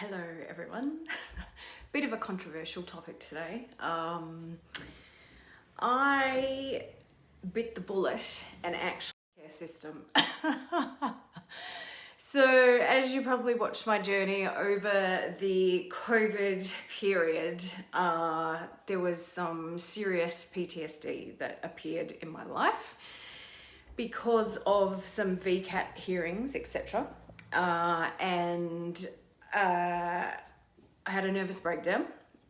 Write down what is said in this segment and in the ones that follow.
Hello everyone. Bit of a controversial topic today. I bit the bullet and actually care system. So as you probably watched my journey over the COVID period, there was some serious PTSD that appeared in my life because of some VCAT hearings, etc. I had a nervous breakdown,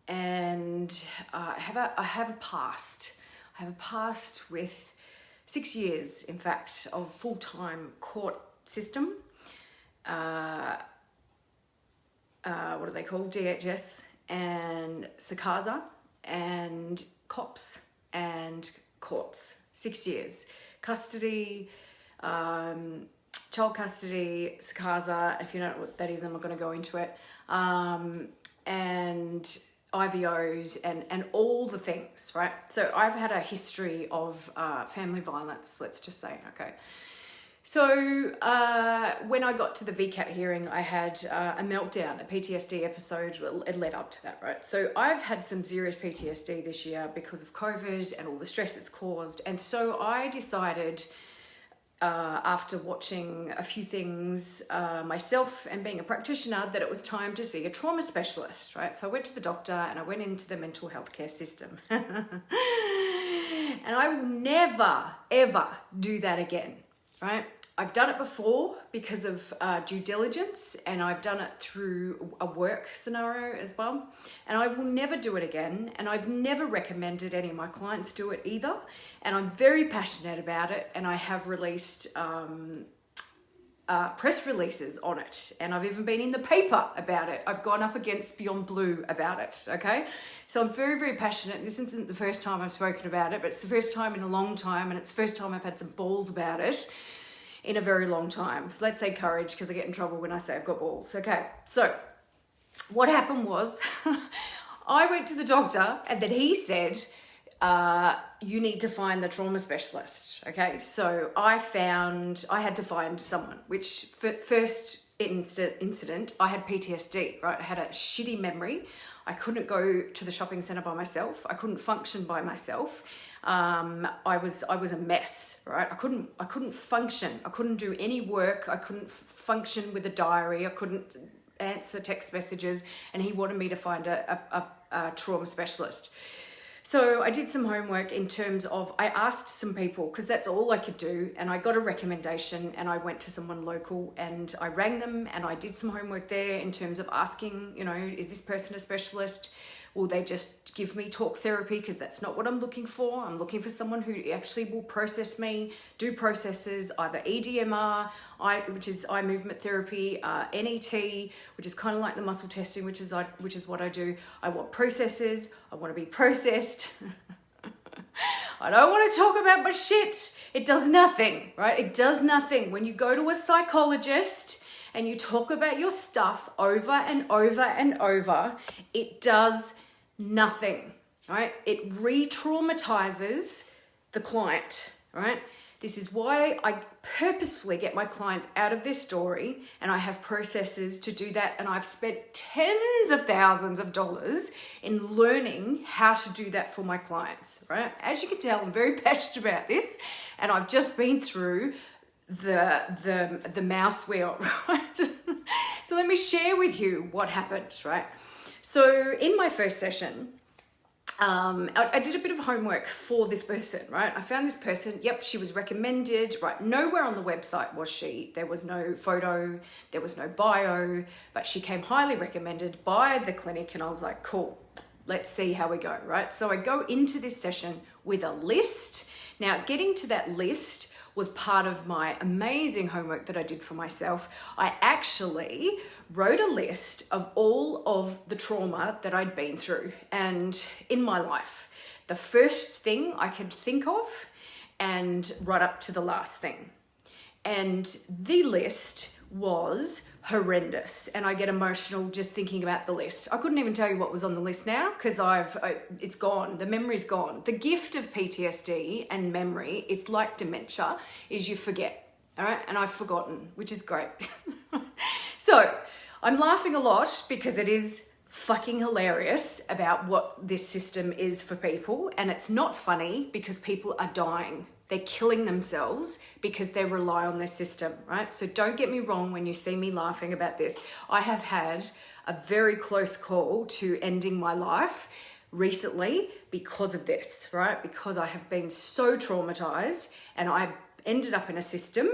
and I have a past. I have a past with 6 years, in fact, of full-time court system. What are they called? DHS and SACASA and COPS and courts. 6 years. Custody, child custody, SACASA, if you don't know what that is, I'm not going to go into it, and IVOs and all the things, right? So I've had a history of family violence, let's just say, okay? So when I got to the VCAT hearing, I had a meltdown, a PTSD episode. It led up to that, right? So I've had some serious PTSD this year because of COVID and all the stress it's caused. And so I decided, after watching a few things myself and being a practitioner, that it was time to see a trauma specialist, right? So I went to the doctor and I went into the mental health care system. And I will never, ever do that again, right? I've done it before because of due diligence, and I've done it through a work scenario as well. And I will never do it again. And I've never recommended any of my clients do it either. And I'm very passionate about it. And I have released press releases on it. And I've even been in the paper about it. I've gone up against Beyond Blue about it, okay? So I'm very, very passionate. This isn't the first time I've spoken about it, but it's the first time in a long time. And it's the first time I've had some balls about it in a very long time. So let's say courage, because I get in trouble when I say I've got balls. Okay, so what happened was I went to the doctor and then he said, you need to find the trauma specialist. Okay, so I had to find someone, which first incident, I had PTSD, right? I had a shitty memory. I couldn't go to the shopping center by myself. I couldn't function by myself. I was a mess, right? I couldn't function. I couldn't do any work. I couldn't function with a diary. I couldn't answer text messages, and he wanted me to find a trauma specialist. So I did some homework in terms of, I asked some people, because that's all I could do, and I got a recommendation, and I went to someone local and I rang them and I did some homework there in terms of asking, is this person a specialist? Will they just give me talk therapy? Because that's not what I'm looking for. I'm looking for someone who actually will process me, do processes, either EDMR, which is eye movement therapy, NET, which is kind of like the muscle testing, which is what I do. I want processes. I want to be processed. I don't want to talk about my shit. It does nothing, right? It does nothing. When you go to a psychologist and you talk about your stuff over and over and over, it does nothing, right? It re-traumatizes the client, right? This is why I purposefully get my clients out of their story, and I have processes to do that. And I've spent tens of thousands of dollars in learning how to do that for my clients, right? As you can tell, I'm very passionate about this, and I've just been through the mouse wheel, right? So let me share with you what happened, right? So in my first session, I did a bit of homework for this person, right? I found this person, yep, she was recommended, right? Nowhere on the website was she. There was no photo, there was no bio, but she came highly recommended by the clinic, and I was like, cool, let's see how we go, right? So I go into this session with a list. Now, getting to that list was part of my amazing homework that I did for myself. I actually wrote a list of all of the trauma that I'd been through and in my life. The first thing I could think of and right up to the last thing. And the list was horrendous, and I get emotional just thinking about the list. I couldn't even tell you what was on the list now because it's gone. The memory's gone. The gift of PTSD and memory is like dementia, is you forget, all right? And I've forgotten, which is great. So I'm laughing a lot because it is fucking hilarious about what this system is for people. And it's not funny because people are dying. They're killing themselves because they rely on this system, right? So don't get me wrong when you see me laughing about this. I have had a very close call to ending my life recently because of this, right? Because I have been so traumatized and I ended up in a system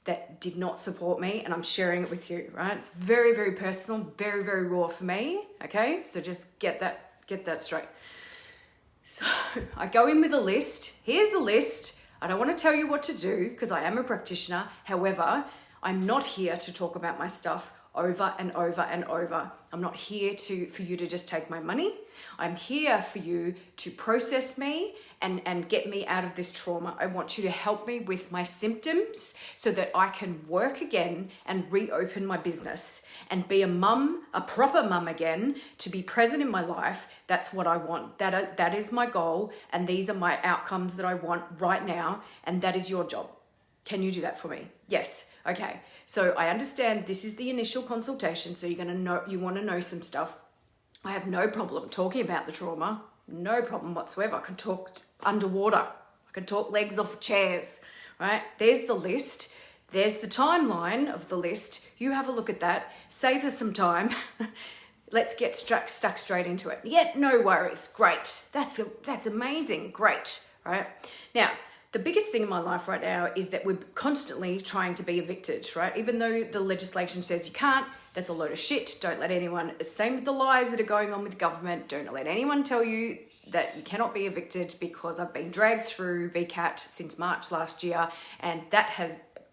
that did not support me, and I'm sharing it with you, right? It's very, very personal, very, very raw for me, okay? So just get that straight. So I go in with a list. Here's the list. I don't want to tell you what to do because I am a practitioner. However, I'm not here to talk about my stuff over and over and over. I'm not here for you to just take my money. I'm here for you to process me and get me out of this trauma. I want you to help me with my symptoms so that I can work again and reopen my business and be a mum, a proper mum again, to be present in my life. That's what I want. That is my goal, and these are my outcomes that I want right now, and that is your job. Can you do that for me? Yes. Okay. So I understand this is the initial consultation. So you want to know some stuff. I have no problem talking about the trauma. No problem whatsoever. I can talk underwater. I can talk legs off chairs, right? There's the list. There's the timeline of the list. You have a look at that. Save us some time. Let's get stuck straight into it. Yeah, no worries. Great. That's amazing. Great. Right? Now, the biggest thing in my life right now is that we're constantly trying to be evicted, right? Even though the legislation says you can't, that's a load of shit. Don't let anyone, same with the lies that are going on with the government. Don't let anyone tell you that you cannot be evicted, because I've been dragged through VCAT since March last year, and that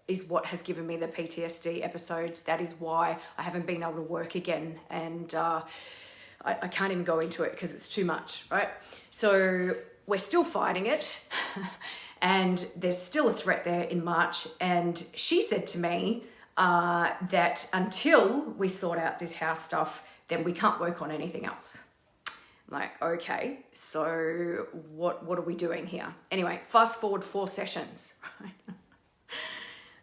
is what has given me the PTSD episodes. That is why I haven't been able to work again, and I can't even go into it because it's too much, right? So we're still fighting it. And there's still a threat there in March. And she said to me that until we sort out this house stuff, then we can't work on anything else. I'm like, okay, so what are we doing here? Anyway, fast forward 4 sessions.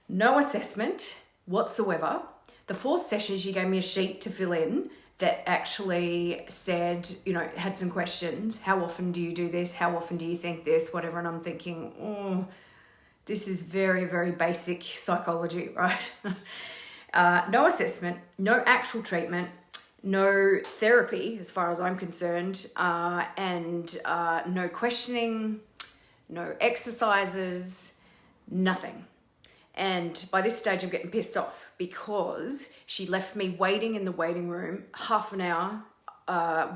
No assessment whatsoever. The 4th session, she gave me a sheet to fill in that actually said, had some questions. How often do you do this? How often do you think this? Whatever. And I'm thinking, oh, this is very, very basic psychology, right? No assessment, no actual treatment, no therapy as far as I'm concerned, and no questioning, no exercises, nothing. And by this stage, I'm getting pissed off because she left me waiting in the waiting room half an hour,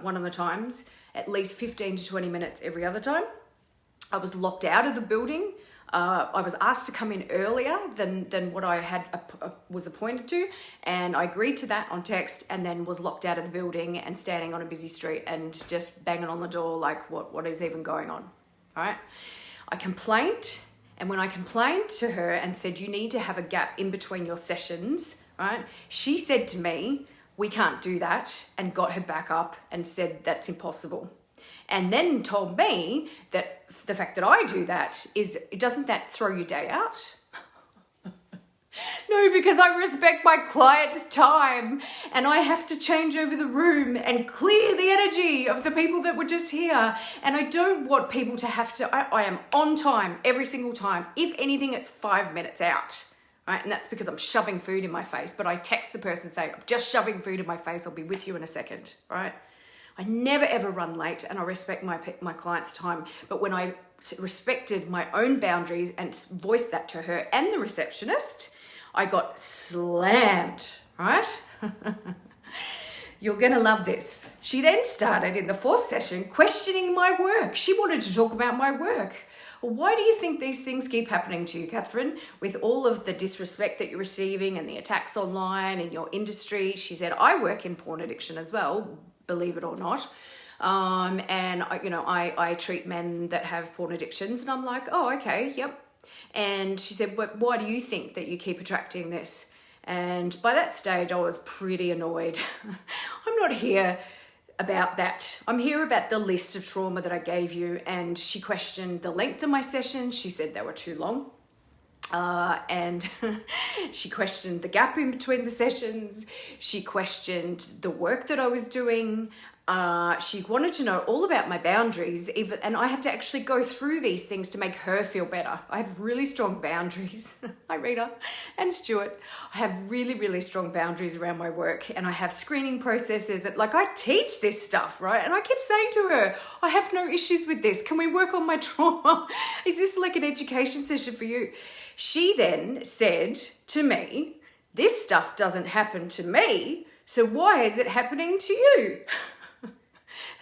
one of the times, at least 15 to 20 minutes every other time. I was locked out of the building. I was asked to come in earlier than what I had was appointed to, and I agreed to that on text, and then was locked out of the building and standing on a busy street and just banging on the door like, what is even going on, all right? I complained. And when I complained to her and said, you need to have a gap in between your sessions, right? She said to me, we can't do that, and got her back up and said, that's impossible. And then told me that the fact that I do that doesn't that throw your day out? No, because I respect my client's time and I have to change over the room and clear the energy of the people that were just here. And I don't want people to have to, I am on time every single time. If anything, it's 5 minutes out, right? And that's because I'm shoving food in my face, but I text the person saying, I'm just shoving food in my face. I'll be with you in a second, right? I never ever run late, and I respect my client's time. But when I respected my own boundaries and voiced that to her and the receptionist, I got slammed, right? You're gonna love this. She then started in the 4th session questioning my work. She wanted to talk about my work. Well, why do you think these things keep happening to you, Catherine? With all of the disrespect that you're receiving and the attacks online in your industry. She said, I work in porn addiction as well, believe it or not. And I treat men that have porn addictions, and I'm like, oh, okay, yep. And she said, why do you think that you keep attracting this? And by that stage, I was pretty annoyed. I'm not here about that. I'm here about the list of trauma that I gave you. And she questioned the length of my sessions. She said they were too long. And she questioned the gap in between the sessions. She questioned the work that I was doing. She wanted to know all about my boundaries, and I had to actually go through these things to make her feel better. I have really strong boundaries. Hi, Rita and Stuart. I have really, really strong boundaries around my work, and I have screening processes. Like, I teach this stuff, right? And I kept saying to her, I have no issues with this. Can we work on my trauma? Is this like an education session for you? She then said to me, this stuff doesn't happen to me, so why is it happening to you?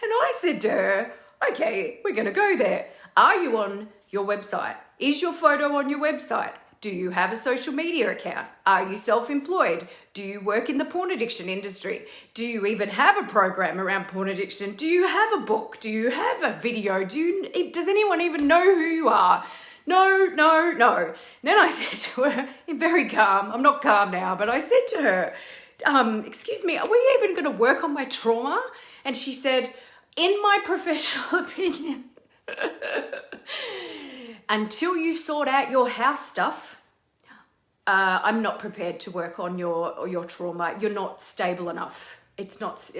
And I said to her, okay, we're going to go there. Are you on your website? Is your photo on your website? Do you have a social media account? Are you self-employed? Do you work in the porn addiction industry? Do you even have a program around porn addiction? Do you have a book? Do you have a video? Does anyone even know who you are? No, no, no. Then I said to her, very calm, I'm not calm now, but I said to her, excuse me, are we even going to work on my trauma? And she said, in my professional opinion, until you sort out your house stuff, I'm not prepared to work on your trauma. You're not stable enough. It's not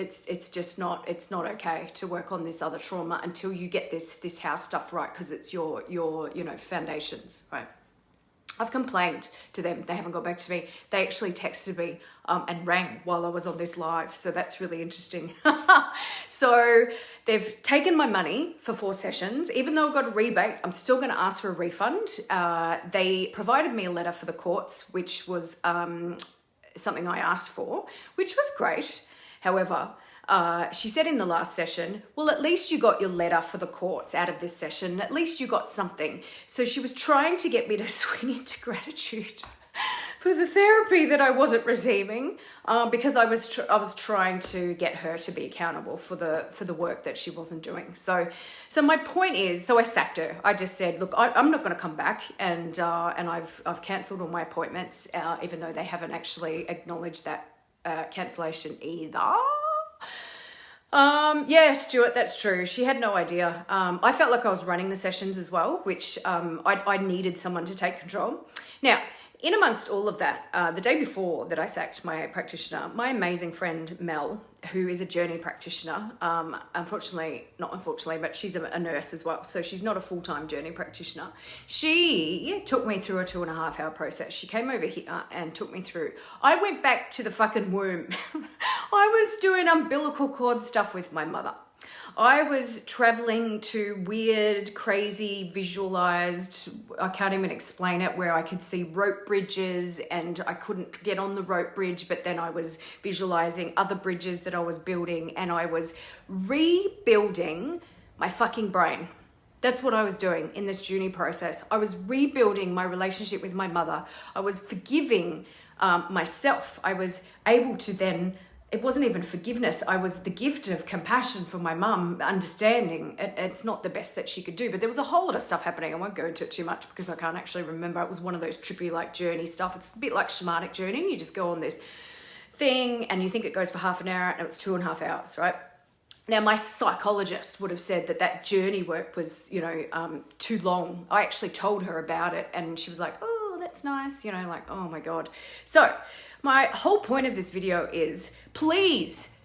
okay to work on this other trauma until you get this house stuff right, because it's your foundations, right? I've complained to them. They haven't got back to me. They actually texted me and rang while I was on this live. So that's really interesting. So they've taken my money for 4 sessions. Even though I got a rebate, I'm still going to ask for a refund. They provided me a letter for the courts, which was something I asked for, which was great. However, she said in the last session, well, at least you got your letter for the courts out of this session. At least you got something. So she was trying to get me to swing into gratitude for the therapy that I wasn't receiving, because I was trying to get her to be accountable for the work that she wasn't doing. So my point is, so I sacked her. I just said, look, I'm not going to come back, and I've cancelled all my appointments, even though they haven't actually acknowledged that cancellation either. Yeah, Stuart, that's true. She had no idea. I felt like I was running the sessions as well, which I needed someone to take control. Now, in amongst all of that, the day before that I sacked my practitioner, my amazing friend Mel, who is a journey practitioner, not unfortunately, but she's a nurse as well. So she's not a full-time journey practitioner. She took me through a 2.5 hour process. She came over here and took me through. I went back to the fucking womb. I was doing umbilical cord stuff with my mother. I was traveling to weird, crazy, visualized, I can't even explain it, where I could see rope bridges and I couldn't get on the rope bridge, but then I was visualizing other bridges that I was building, and I was rebuilding my fucking brain. That's what I was doing in this journey process. I was rebuilding my relationship with my mother. I was forgiving myself. I was able to then, it wasn't even forgiveness. I was the gift of compassion for my mum, understanding it's not the best that she could do, but there was a whole lot of stuff happening. I won't go into it too much because I can't actually remember. It was one of those trippy like journey stuff. It's a bit like shamanic journeying. You just go on this thing and you think it goes for half an hour, and it's 2.5 hours, right? Now, my psychologist would have said that journey work was, too long. I actually told her about it, and she was like, oh, that's nice, like, oh my God. So my whole point of this video is, please,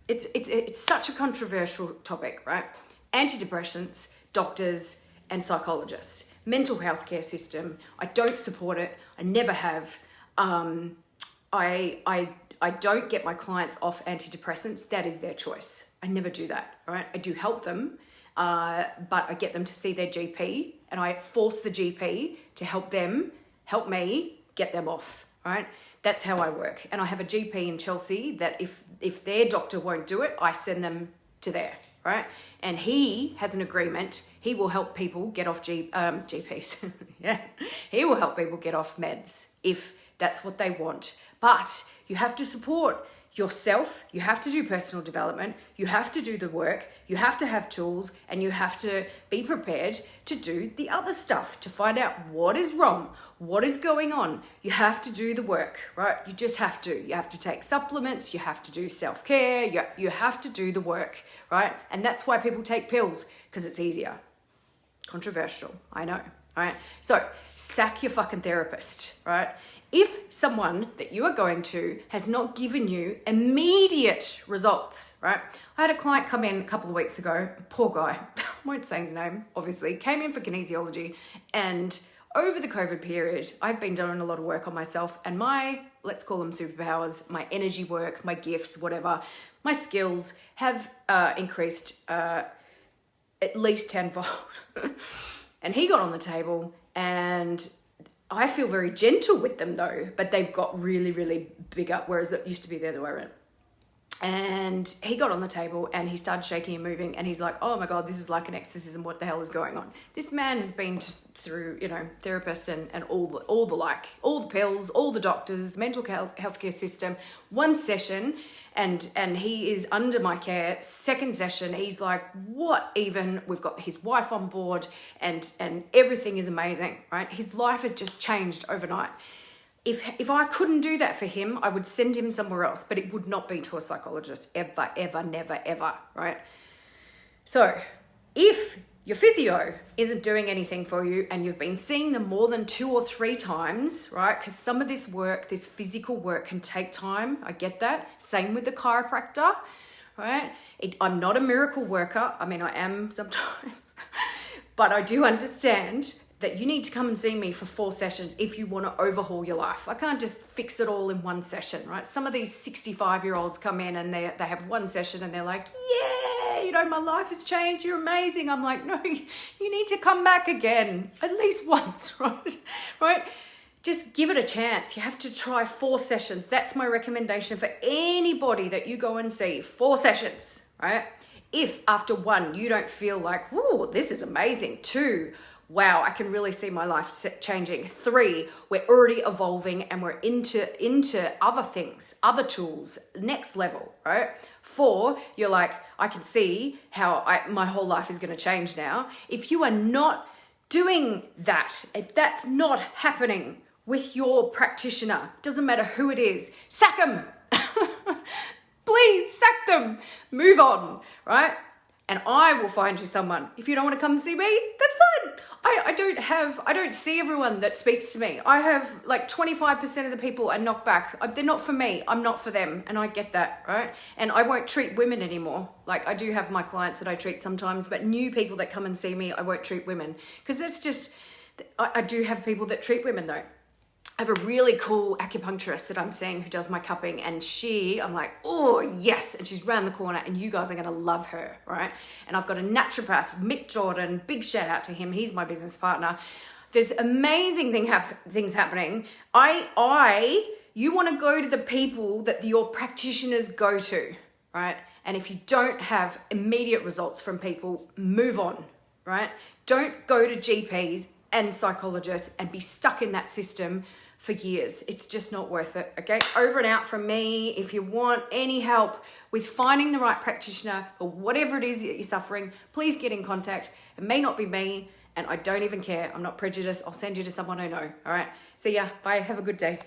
it's such a controversial topic, right? Antidepressants, doctors, and psychologists. Mental health care system. I don't support it. I never have. I don't get my clients off antidepressants. That is their choice. I never do that, right? I do help them, but I get them to see their GP, and I force the GP to help me get them off, right? That's how I work. And I have a GP in Chelsea that if their doctor won't do it, I send them to there, right? And he has an agreement. He will help people get off GPs. Yeah, he will help people get off meds if that's what they want. But you have to support yourself. You have to do personal development. You have to do the work. You have to have tools, and you have to be prepared to do the other stuff, to find out what is wrong, what is going on. You have to do the work, right? You just have to. You have to take supplements. You have to do self-care. You have to do the work, right? And that's why people take pills, because it's easier. Controversial, I know. All right. So sack your fucking therapist, right? If someone that you are going to has not given you immediate results, right? I had a client come in a couple of weeks ago, poor guy, I won't say his name, obviously, came in for kinesiology, and over the COVID period, I've been doing a lot of work on myself, and my, let's call them superpowers, my energy work, my gifts, whatever, my skills have increased at least tenfold. And he got on the table, and I feel very gentle with them though, but they've got really, really big up, whereas it used to be the other way around. And he got on the table and he started shaking and moving, and he's like, oh my God, this is like an exorcism. What the hell is going on? This man has been through, you know, therapists and all the pills, all the doctors, the mental healthcare system, one session, and he is under my care. Second session, he's like, what even? We've got his wife on board, and everything is amazing, right? His life has just changed overnight. If I couldn't do that for him, I would send him somewhere else, but it would not be to a psychologist, ever, ever, never, ever, right? So if your physio isn't doing anything for you and you've been seeing them more than 2 or 3 times, right? Because some of this work, this physical work, can take time. I get that. Same with the chiropractor, right? I'm not a miracle worker. I mean, I am sometimes, but I do understand that you need to come and see me for 4 sessions if you want to overhaul your life. I can't just fix it all in one session, right? Some of these 65-year-olds come in and they have one session and they're like, yeah, you know, my life has changed, you're amazing. I'm like, no, you need to come back again at least once, right? Right? Just give it a chance. You have to try 4 sessions. That's my recommendation for anybody that you go and see. 4 sessions, right? If after 1, you don't feel like, whoa, this is amazing. 2, wow, I can really see my life changing. 3, we're already evolving and we're into other things, other tools, next level, right? 4, you're like, I can see how my whole life is going to change now. If you are not doing that, if that's not happening with your practitioner, doesn't matter who it is, sack them. Please sack them. Move on, right? And I will find you someone. If you don't want to come and see me, that's fine. I don't see everyone that speaks to me. I have like 25% of the people I knock back. They're not for me. I'm not for them. And I get that, right? And I won't treat women anymore. Like, I do have my clients that I treat sometimes, but new people that come and see me, I won't treat women. Because that's just, I do have people that treat women though. I have a really cool acupuncturist that I'm seeing who does my cupping, and I'm like, oh yes, and she's round the corner, and you guys are going to love her, right? And I've got a naturopath, Mick Jordan, big shout out to him, he's my business partner. There's amazing things happening. You want to go to the people that your practitioners go to, right? And if you don't have immediate results from people, move on, right? Don't go to GPs and psychologists and be stuck in that system for years. It's just not worth it, okay? Over and out from me. If you want any help with finding the right practitioner or whatever it is that you're suffering, please get in contact. It may not be me, and I don't even care. I'm not prejudiced. I'll send you to someone I know, all right? See ya. Bye. Have a good day.